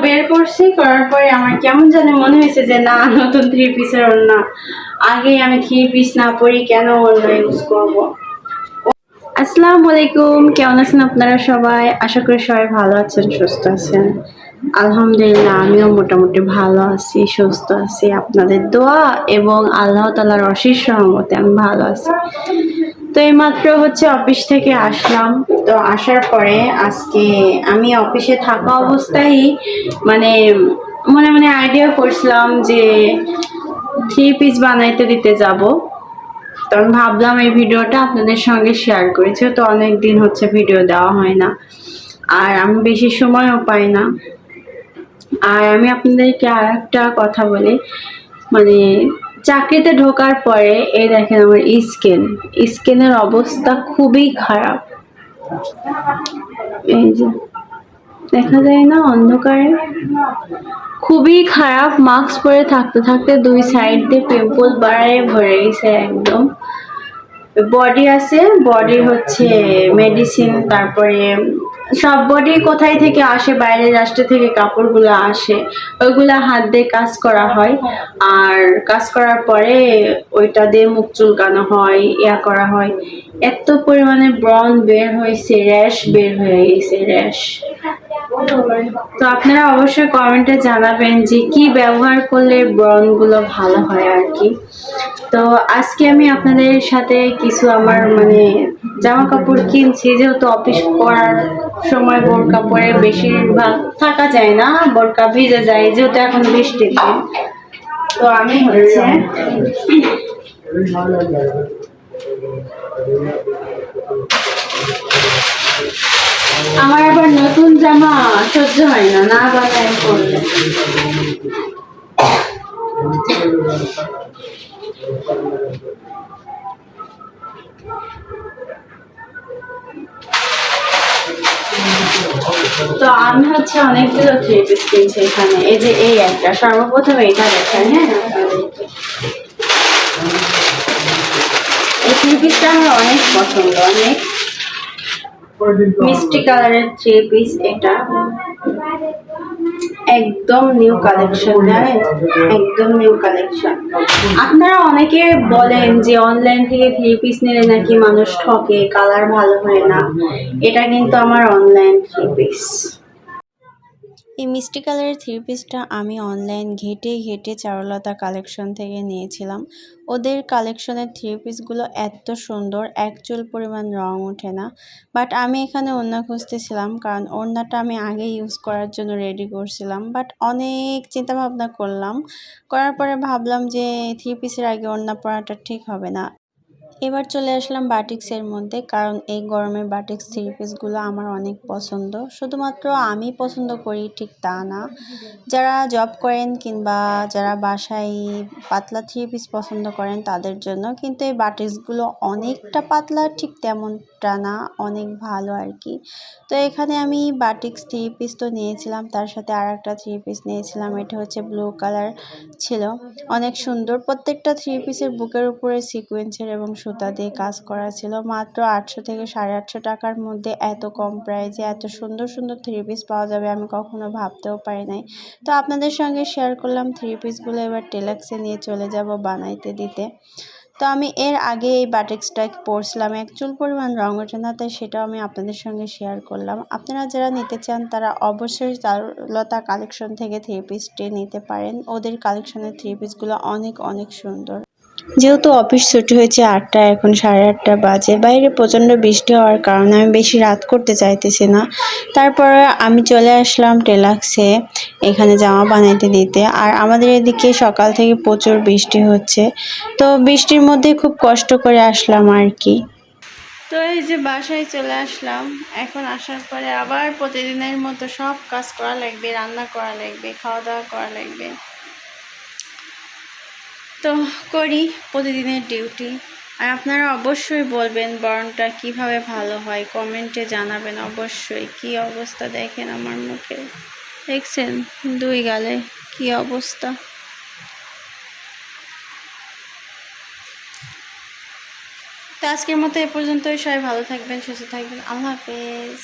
বের করছি, করার পরে আমার কেমন জানি মনে হয়েছে যে না, নতুন 3 পিসের ওড়না। আগে আমি 3 পিস না পরি, কেন ওড়না ইউজ করবো। আসসালামু আলাইকুম, কেমন আছেন আপনারা সবাই? আশা করি সবাই ভালো আছেন, সুস্থ আছেন। আলহামদুলিল্লাহ, আমিও মোটামুটি ভালো আছি, সুস্থ আছি। আপনাদের দোয়া এবং আল্লাহ তাআলার অশেষ রহমতে আমি ভালো আছি। তো এইমাত্র অফিস থেকে আসলাম। তো আসার পরে আজকে আমি অফিসে থাকা অবস্থায় মানে মনে মনে আইডিয়া করছিলাম যে 3 পিস বানাইতে দিতে যাব। তো আমি ভাবলাম এই ভিডিওটা আপনাদের সঙ্গে শেয়ার করি, যেহেতু অনেকদিন ভিডিও দেওয়া হয় না, আর আমি বেশি সময়ও পাই না। আর আমি আপনাদেরকে আর একটা কথা বলি, মানে চাকরিতে ঢোকার পরে এই দেখেন আমার স্কিনের অবস্থা খুবই খারাপ। এই যে দেখা যায় না অন্ধকারে, খুবই খারাপ। মাস্ক পরে থাকতে থাকতে 2 সাইড দিয়ে পিম্পল বাড়ায় ভরে গেছে একদম। বডি আছে, বডির মেডিসিন, তারপরে সব বডি কোথায় থেকে আসে, বাইরের রাষ্ট্র থেকে কাপড়গুলো আসে, ওইগুলা হাত দিয়ে কাজ করা হয়। আর কাজ করার পরে ওইটা দিয়ে মুখ চুলকানো হয়, করা হয়। এত পরিমাণে ব্রণ বের হয়েছে, র্যাশ বের হয়ে গেছে, র্যাশ। তো আপনারা অবশ্যই কমেন্টে জানাবেন যে কি ব্যবহার করলে ব্রণগুলো ভালো হয় আর কি। তো আজকে আমি আপনাদের সাথে কিছু আমার জামা কাপড় কিনছি, যেহেতু অফিস করার সময় বোরকা পরে বেশিরভাগ থাকা যায় না, বোরকা ভিজে যায়, যেহেতু এখন বৃষ্টির দিন। তো আমি আমার আবার নতুন জামা সহ্য হয় না, না বানায় পড়লে। তো আমি অনেকগুলো 3 পিস কিনছি এখানে। এই যে এই একটা, সর্বপ্রথম এটা দেখেন। হ্যাঁ, এই 3 পিসটা আমার অনেক পছন্দ, অনেক মিষ্টি কালারের 3 পিস। এটা একদম নিউ কালেকশন, জানেন, একদম নিউ কালেকশন। আপনারা অনেকে বলেন যে অনলাইন থেকে 3 পিস নিলে নাকি মানুষ ঠকে, কালার ভালো হয় না। এটা কিন্তু আমার অনলাইন 3 পিস। এই মিষ্টি কালারের 3 পিসটা আমি অনলাইন ঘেটে চারুলতা কালেকশন থেকে নিয়েছিলাম। ওদের কালেকশনের 3 পিসগুলো এত সুন্দর, এক চুল পরিমাণ রং ওঠে না। বাট আমি এখানে ওড়না খুঁজতেছিলাম, কারণ ওড়নাটা আমি আগে ইউজ করার জন্য রেডি করছিলাম। বাট অনেক চিন্তা ভাবনা করার পরে ভাবলাম যে 3 পিসের আগে ওড়না পরাটা ঠিক হবে না। এবার চলে আসলাম বাটিক্সের মধ্যে, কারণ এই গরমে বাটিক্স 3 পিসগুলো আমার অনেক পছন্দ। শুধুমাত্র আমি পছন্দ করি ঠিক তা না, যারা জব করেন কিংবা যারা বাসায় পাতলা 3 পিস পছন্দ করেন তাদের জন্য কিন্তু এই বাটিক্সগুলো অনেকটা পাতলা, ঠিক তেমনটা না, অনেক ভালো আর কি। তো এখানে আমি বাটিক্স 3 পিস তো নিয়েছিলাম, তার সাথে আর একটা 3 পিস নিয়েছিলাম। এটা ব্লু কালার ছিল, অনেক সুন্দর। প্রত্যেকটা 3 পিসের বুকের উপরে সিকোয়েন্সের এবং সুতা দিয়ে কাজ করা ছিল। মাত্র 800 থেকে 850 টাকার মধ্যে এত কম প্রাইসে এত সুন্দর 3 পিস পাওয়া যাবে আমি কখনো ভাবতেও পারি নাই। তো আপনাদের সঙ্গে শেয়ার করলাম 3 পিসগুলো। এবার টেলাক্সে নিয়ে চলে যাব বানাইতে দিতে। তো আমি এর আগে এই বাটিক্সটা পরছিলাম, এক চুল পরিমাণ রং ওঠে না, তাই সেটাও আমি আপনাদের সঙ্গে শেয়ার করলাম। আপনারা যারা নিতে চান তারা অবশ্যই চারুলতা কালেকশন থেকে 3 পিসটি নিতে পারেন। ওদের কালেকশনের 3 পিসগুলো অনেক সুন্দর। যেহেতু অফিস ছুটি হয়েছে 8টা, এখন 8:30 বাজে। বাইরে প্রচণ্ড বৃষ্টি হওয়ার কারণে আমি বেশি রাত করতে চাইতেছি না। তারপরে আমি চলে আসলাম টেলাক্সে এখানে জামা বানাইতে দিতে। আর আমাদের এদিকে সকাল থেকে প্রচুর বৃষ্টি হচ্ছে, তো বৃষ্টির মধ্যে খুব কষ্ট করে আসলাম আর কি। তো এই যে বাসায় চলে আসলাম। এখন আসার পরে আবার প্রতিদিনের মতো সব কাজ করা লাগবে, রান্না করা লাগবে, খাওয়া দাওয়া করা লাগবে। তো করি প্রতিদিনের ডিউটি। আর আপনারা অবশ্যই বলবেন বরণটা কিভাবে ভালো হয়, কমেন্টে জানাবেন অবশ্যই। কি অবস্থা দেখেন আমার মুখে, দেখছেন 2 গালে কি অবস্থা। তো আজকের মতো এ পর্যন্তই। সবাই ভালো থাকবেন, সুস্থ থাকবেন। আল্লাহ হাফেজ।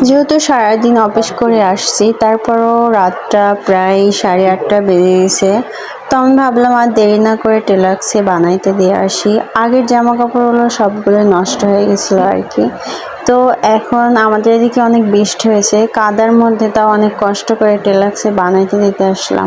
যেহেতু সারাদিন অফিস করে আসছি, তারপরও রাতটা প্রায় 8:30 বেজে গেছে। তো আমি ভাবলাম আর দেরি না করে টেলার্সে বানাইতে দিয়ে আসি। আগের জামা কাপড়গুলো সবগুলো নষ্ট হয়ে গেছিলো আর কি। তো এখন আমাদের এদিকে অনেক বৃষ্টি হয়েছে, কাদার মধ্যে তাও অনেক কষ্ট করে টেলার্সে বানাইতে দিতে আসলাম।